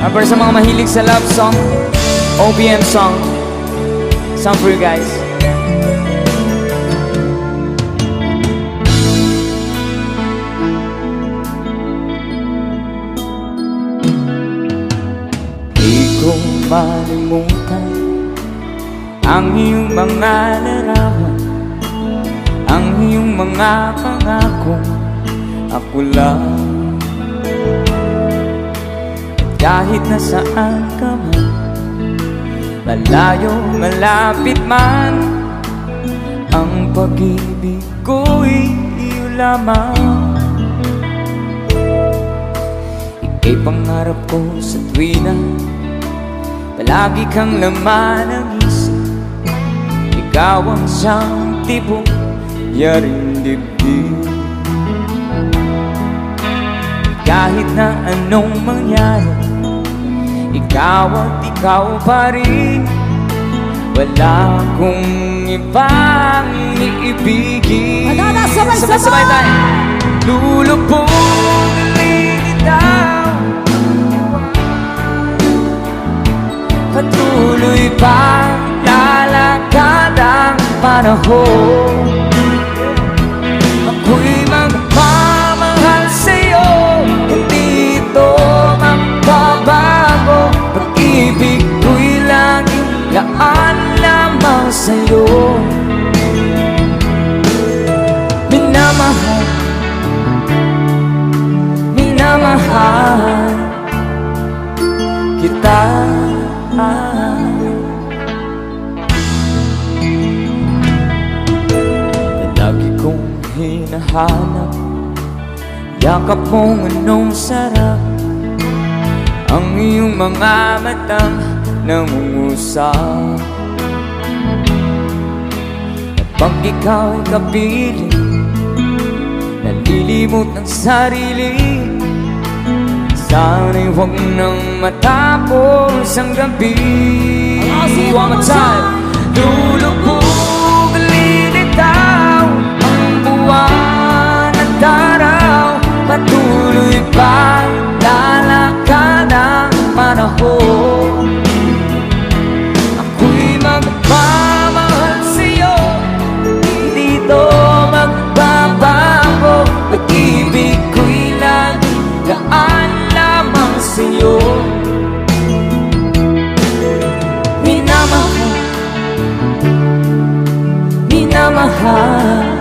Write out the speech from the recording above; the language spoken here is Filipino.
Para sa mga mahilig sa love song, OPM song for you guys. Di ko malimutan ang iyong mga larawan, ang iyong mga pangakong ako lang. Kahit nasaan ka man, malayo, malapit man, ang pag-ibig ko'y iyo lamang. Ika'y pangarap ko sa tuwina, palagi kang laman ng isip. Ikaw ang siyang tibok, yaring dibdib. Kahit na anong mangyari, ikaw at ikaw pa rin. Wala akong ibang iibigin. Sabay-sabay tayo. Lulubugin itaw, patuloy pa lalakad ang panahon. Ako'y magmamahal sa'yo, hindi ito magbabago. Pag-ibig ko'y laging laan lamang sa'yo. Minamahal, minamahal kita. Lagi kong hinahanap yakap mong anong sarap, ang iyong mga matang nangungusap. Kapag ikaw'y kapiling, nalilimot ng sarili, sana'y huwag nang matapos ang gabi. One more time. Lulubog lilitaw ang buwan at araw, patuloy pa lalakad ang panahon. Ako'y magmamahal sa'yo, hindi ito magbabago. Pag-ibig ko'y laging laan lamang sa'yo. Minamahal, minamahal